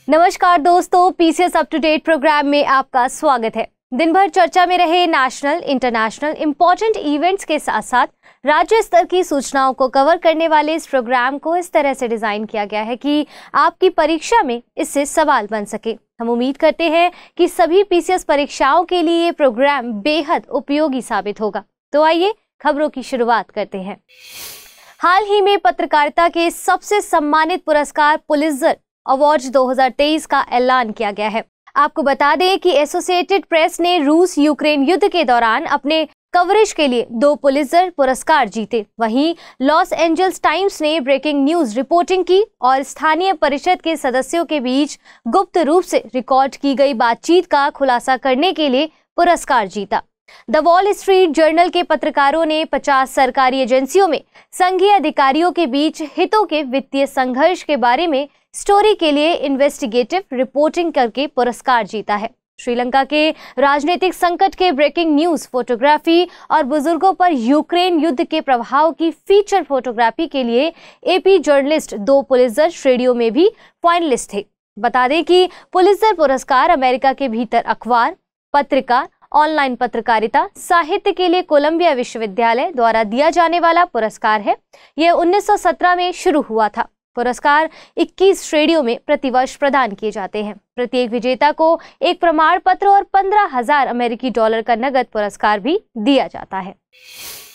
नमस्कार दोस्तों, PCS up to date programme में आपका स्वागत है। दिन भर चर्चा में रहे नेशनल, इंटरनेशनल इंपॉर्टेंट इवेंट्स के साथ साथ राज्य स्तर की सूचनाओं को कवर करने वाले इस प्रोग्राम को इस तरह से डिजाइन किया गया है कि आपकी परीक्षा में इससे सवाल बन सके। हम उम्मीद करते हैं कि सभी पीसीएस परीक्षाओं के लिए ये प्रोग्राम बेहद उपयोगी साबित होगा। तो आइए खबरों की शुरुआत करते हैं। हाल ही में पत्रकारिता के सबसे सम्मानित पुरस्कार पुलित्जर अवार्ड 2023 का ऐलान किया गया है। आपको बता दें कि एसोसिएटेड प्रेस ने रूस यूक्रेन युद्ध के दौरान अपने कवरेज के लिए 2 पुलित्जर पुरस्कार जीते। वहीं लॉस एंजल्स टाइम्स ने ब्रेकिंग न्यूज रिपोर्टिंग की और स्थानीय परिषद के सदस्यों के बीच गुप्त रूप से रिकॉर्ड की गई बातचीत का खुलासा करने के लिए पुरस्कार जीता। द वॉल स्ट्रीट जर्नल के पत्रकारों ने 50 सरकारी एजेंसियों में संघीय अधिकारियों के बीच हितों के वित्तीय संघर्ष के बारे में स्टोरी के लिए इन्वेस्टिगेटिव रिपोर्टिंग करके पुरस्कार जीता है। श्रीलंका के राजनीतिक संकट के ब्रेकिंग न्यूज फोटोग्राफी और बुजुर्गों पर यूक्रेन युद्ध के प्रभाव की फीचर फोटोग्राफी के लिए एपी जर्नलिस्ट 2 पुलित्जर श्रेणियों में भी फाइनलिस्ट थे। बता दें कि पुलित्जर पुरस्कार अमेरिका के भीतर अखबार, पत्रिका, ऑनलाइन पत्रकारिता, साहित्य के लिए कोलंबिया विश्वविद्यालय द्वारा दिया जाने वाला पुरस्कार है। यह 1917 में शुरू हुआ था। पुरस्कार 21 श्रेणियों में प्रतिवर्ष प्रदान किए जाते हैं। प्रत्येक विजेता को एक प्रमाण पत्र और 15,000 अमेरिकी डॉलर का नगद पुरस्कार भी दिया जाता है।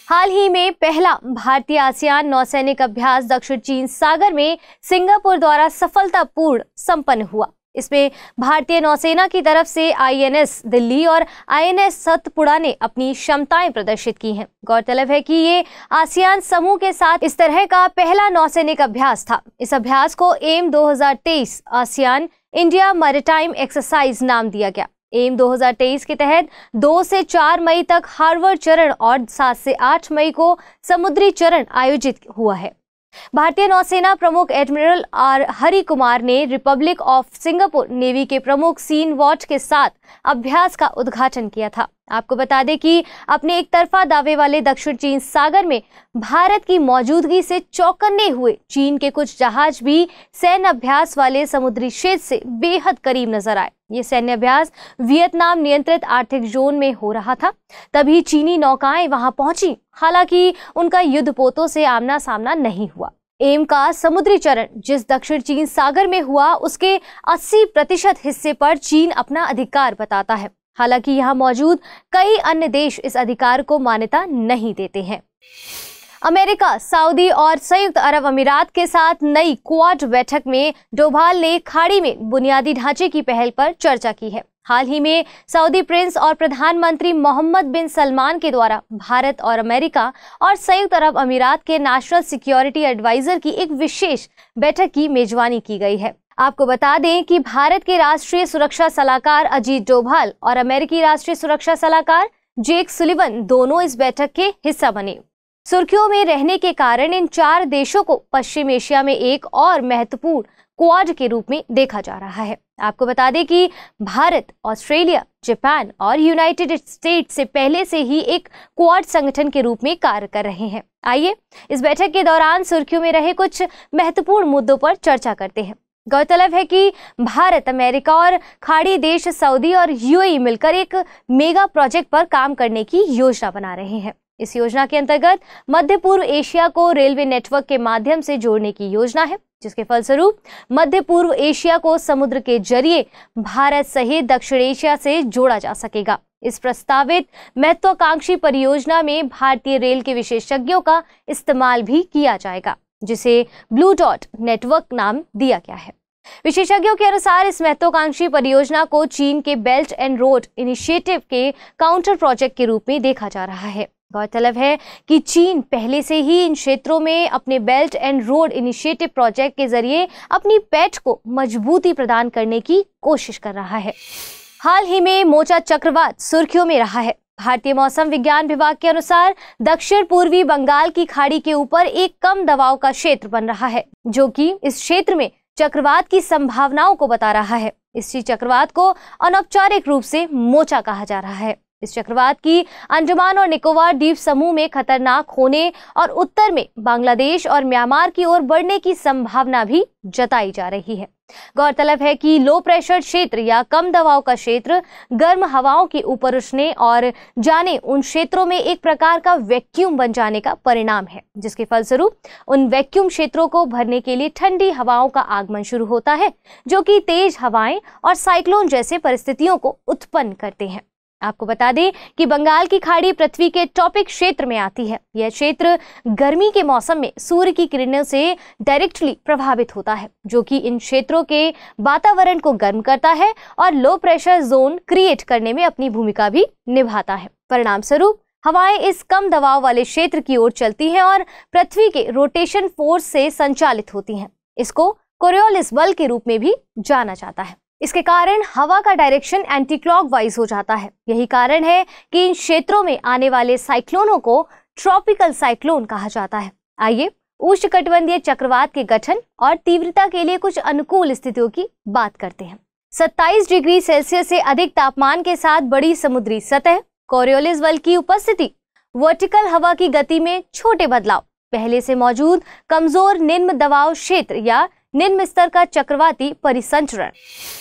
हाल ही में पहला भारतीय आसियान नौसैनिक अभ्यास दक्षिण चीन सागर में सिंगापुर द्वारा सफलतापूर्ण संपन्न हुआ। इसमें भारतीय नौसेना की तरफ से आईएनएस दिल्ली और आईएनएस सतपुड़ा ने अपनी क्षमताएं प्रदर्शित की हैं। गौरतलब है कि ये आसियान समूह के साथ इस तरह का पहला नौसैनिक अभ्यास था। इस अभ्यास को AIME 2023 ASEAN India maritime exercise नाम दिया गया। एम 2023 के तहत 2 से 4 मई तक हार्बर चरण और 7 से 8 मई को समुद्री चरण आयोजित हुआ है। भारतीय नौसेना प्रमुख एडमिरल आर हरि कुमार ने रिपब्लिक ऑफ सिंगापुर नेवी के प्रमुख सीन वॉट के साथ अभ्यास का उद्घाटन किया था। आपको बता दें कि अपने एक तरफा दावे वाले दक्षिण चीन सागर में भारत की मौजूदगी से चौंकने हुए चीन के कुछ जहाज भी सैन्य अभ्यास वाले समुद्री क्षेत्र से बेहद करीब नजर आए। ये सैन्य अभ्यास वियतनाम नियंत्रित आर्थिक जोन में हो रहा था। तभी चीनी नौकाएं वहां पहुंची। हालांकि उनका युद्धपोतों से आमना सामना नहीं हुआ। एम का समुद्री चरण जिस दक्षिण चीन सागर में हुआ उसके 80% हिस्से पर चीन अपना अधिकार बताता है। हालांकि यहाँ मौजूद कई अन्य देश इस अधिकार को मान्यता नहीं देते हैं। अमेरिका, सऊदी और संयुक्त अरब अमीरात के साथ नई क्वाड बैठक में डोभाल ने खाड़ी में बुनियादी ढांचे की पहल पर चर्चा की है। हाल ही में सऊदी प्रिंस और प्रधानमंत्री मोहम्मद बिन सलमान के द्वारा भारत और अमेरिका और संयुक्त अरब अमीरात के नेशनल सिक्योरिटी एडवाइजर की एक विशेष बैठक की मेजबानी की गई है। आपको बता दें कि भारत के राष्ट्रीय सुरक्षा सलाहकार अजीत डोभाल और अमेरिकी राष्ट्रीय सुरक्षा सलाहकार जेक सुलिवन दोनों इस बैठक के हिस्सा बने। सुर्खियों में रहने के कारण इन 4 देशों को पश्चिम एशिया में एक और महत्वपूर्ण क्वाड के रूप में देखा जा रहा है। आपको बता दें कि भारत, ऑस्ट्रेलिया, जापान और यूनाइटेड स्टेट्स से पहले से ही एक क्वाड संगठन के रूप में कार्य कर रहे हैं। आइए इस बैठक के दौरान सुर्खियों में रहे कुछ महत्वपूर्ण मुद्दों पर चर्चा करते हैं। गौरतलब है कि भारत, अमेरिका और खाड़ी देश सऊदी और यूएई मिलकर एक मेगा प्रोजेक्ट पर काम करने की योजना बना रहे हैं। इस योजना के अंतर्गत मध्य पूर्व एशिया को रेलवे नेटवर्क के माध्यम से जोड़ने की योजना है, जिसके फलस्वरूप मध्य पूर्व एशिया को समुद्र के जरिए भारत सहित दक्षिण एशिया से जोड़ा जा सकेगा। इस प्रस्तावित महत्वाकांक्षी परियोजना में भारतीय रेल के विशेषज्ञों का इस्तेमाल भी किया जाएगा, जिसे ब्लू डॉट नेटवर्क नाम दिया गया है। विशेषज्ञों के अनुसार इस महत्वाकांक्षी परियोजना को चीन के बेल्ट एंड रोड इनिशिएटिव के काउंटर प्रोजेक्ट के रूप में देखा जा रहा है। गौरतलब है कि चीन पहले से ही इन क्षेत्रों में अपने belt and road initiative project के जरिए अपनी पैठ को मजबूती प्रदान करने की कोशिश कर रहा है। हाल ही में मोचा चक्रवात सुर्खियों में रहा है। भारतीय मौसम विज्ञान विभाग के अनुसार दक्षिण पूर्वी बंगाल की खाड़ी के ऊपर एक कम दबाव का क्षेत्र बन रहा है, जो कि इस क्षेत्र में चक्रवात की संभावनाओं को बता रहा है। इसी चक्रवात को अनौपचारिक रूप से मोचा कहा जा रहा है। इस चक्रवात की अंडमान और निकोबार द्वीप समूह में खतरनाक होने और उत्तर में बांग्लादेश और म्यांमार की ओर बढ़ने की संभावना भी जताई जा रही है। गौरतलब है कि लो प्रेशर क्षेत्र या कम दबाव का क्षेत्र गर्म हवाओं के ऊपर उठने और जाने उन क्षेत्रों में एक प्रकार का वैक्यूम बन जाने का परिणाम है, जिसके फलस्वरूप उन वैक्यूम क्षेत्रों को भरने के लिए ठंडी हवाओं का आगमन शुरू होता है, जो कि तेज हवाएं और साइक्लोन जैसे परिस्थितियों को उत्पन्न करते हैं। आपको बता दें कि बंगाल की खाड़ी पृथ्वी के टॉपिक क्षेत्र में आती है। यह क्षेत्र गर्मी के मौसम में सूर्य की किरणों से डायरेक्टली प्रभावित होता है, जो कि इन क्षेत्रों के वातावरण को गर्म करता है और लो प्रेशर जोन क्रिएट करने में अपनी भूमिका भी निभाता है। परिणाम स्वरूप हवाएं इस कम दबाव वाले क्षेत्र की ओर चलती हैं और पृथ्वी के रोटेशन फोर्स से संचालित होती हैं। इसको कोरियोलिस बल के रूप में भी जाना जाता है। इसके कारण हवा का डायरेक्शन एंटी क्लॉकवाइज हो जाता है। यही कारण है कि इन क्षेत्रों में आने वाले साइक्लोनों को ट्रॉपिकल साइक्लोन कहा जाता है। आइए उष्णकटिबंधीय चक्रवात के गठन और तीव्रता के लिए कुछ अनुकूल स्थितियों की बात करते हैं। 27 डिग्री सेल्सियस से अधिक तापमान के साथ बड़ी समुद्री सतह, कोरियोलिस बल की उपस्थिति, वर्टिकल हवा की गति में छोटे बदलाव, पहले से मौजूद कमजोर निम्न दबाव क्षेत्र या निम्न स्तर का चक्रवाती परिसंचरण।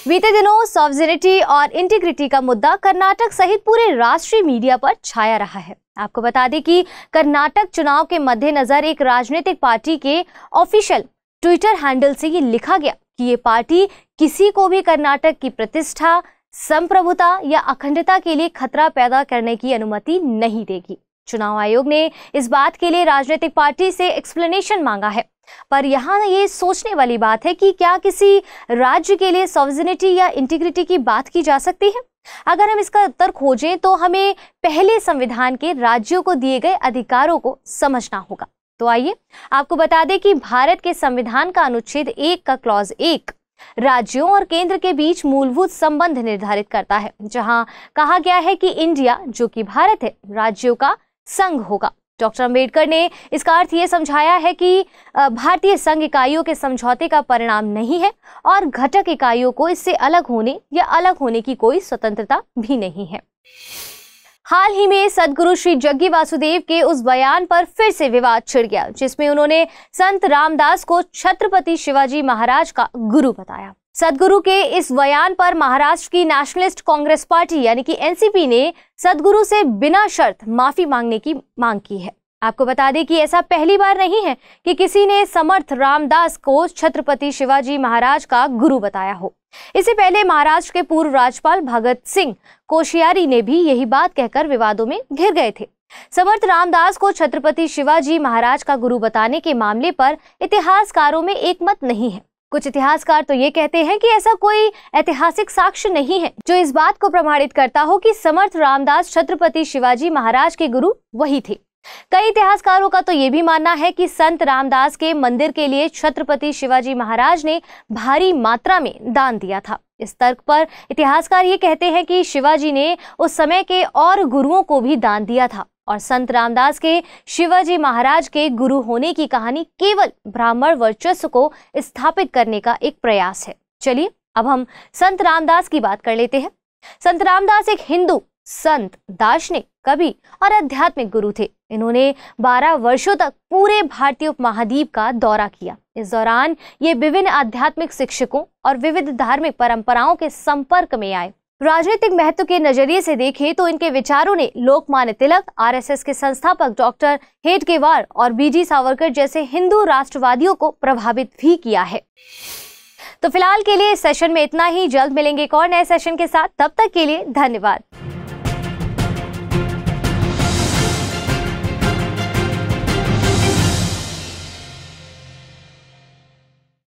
बीते दिनों सॉवरेनिटी और इंटीग्रिटी का मुद्दा कर्नाटक सहित पूरे राष्ट्रीय मीडिया पर छाया रहा है। आपको बता दें कि कर्नाटक चुनाव के मद्देनजर एक राजनीतिक पार्टी के ऑफिशियल ट्विटर हैंडल से ये लिखा गया कि ये पार्टी किसी को भी कर्नाटक की प्रतिष्ठा, संप्रभुता या अखंडता के लिए खतरा पैदा करने की अनुमति नहीं देगी। चुनाव आयोग ने इस बात के लिए राजनीतिक पार्टी से एक्सप्लेनेशन मांगा है, पर यहाँ ये सोचने वाली बात है कि क्या किसी राज्य के लिए सॉवरेनिटी या इंटीग्रिटी की बात की जा सकती है? अगर हम इसका उत्तर खोजें तो हमें पहले संविधान के राज्यों को दिए गए अधिकारों को समझना होगा। तो आइए आपको बता दें कि भारत के संविधान का अनुच्छेद 1 का क्लॉज 1 राज्यों और केंद्र के बीच मूलभूत संबंध निर्धारित करता है, जहां कहा गया है कि इंडिया, जो कि भारत है, राज्यों का संघ होगा। डॉक्टर अंबेडकर ने इसका अर्थ ये समझाया है कि भारतीय संघ इकाइयों के समझौते का परिणाम नहीं है और घटक इकाइयों को इससे अलग होने या अलग होने की कोई स्वतंत्रता भी नहीं है। हाल ही में सद्गुरु श्री जग्गी वासुदेव के उस बयान पर फिर से विवाद छिड़ गया, जिसमें उन्होंने संत रामदास को छत्रपति शिवाजी महाराज का गुरु बताया। सद्गुरु के इस बयान पर महाराष्ट्र की नेशनलिस्ट कांग्रेस पार्टी यानी कि एनसीपी ने सद्गुरु से बिना शर्त माफी मांगने की मांग की है। आपको बता दें कि ऐसा पहली बार नहीं है कि किसी ने समर्थ रामदास को छत्रपति शिवाजी महाराज का गुरु बताया हो। इससे पहले महाराष्ट्र के पूर्व राज्यपाल भगत सिंह कोश्यारी ने भी यही बात कहकर विवादों में घिर गए थे। समर्थ रामदास को छत्रपति शिवाजी महाराज का गुरु बताने के मामले पर इतिहासकारों में एक मत नहीं है। कुछ इतिहासकार तो ये कहते हैं कि ऐसा कोई ऐतिहासिक साक्ष्य नहीं है जो इस बात को प्रमाणित करता हो कि समर्थ रामदास छत्रपति शिवाजी महाराज के गुरु वही थे। कई इतिहासकारों का तो ये भी मानना है कि संत रामदास के मंदिर के लिए छत्रपति शिवाजी महाराज ने भारी मात्रा में दान दिया था। इस तर्क पर इतिहासकार ये कहते हैं कि शिवाजी ने उस समय के और गुरुओं को भी दान दिया था और संत रामदास के शिवाजी महाराज के गुरु होने की कहानी केवल ब्राह्मण वर्चस्व को स्थापित करने का एक प्रयास है। चलिए अब हम संत रामदास की बात कर लेते हैं। संत रामदास एक हिंदू संत, दार्शनिक, कवि और आध्यात्मिक गुरु थे। इन्होंने 12 वर्षों तक पूरे भारतीय उपमहाद्वीप का दौरा किया। इस दौरान ये विभिन्न आध्यात्मिक शिक्षकों और विविध धार्मिक परंपराओं के संपर्क में आए। राजनीतिक महत्व के नजरिए से देखें तो इनके विचारों ने लोकमान्य तिलक, आरएसएस के संस्थापक डॉक्टर हेडगेवार और बीजी सावरकर जैसे हिंदू राष्ट्रवादियों को प्रभावित भी किया है। तो फिलहाल के लिए इस सेशन में इतना ही। जल्द मिलेंगे एक और नए सेशन के साथ। तब तक के लिए धन्यवाद।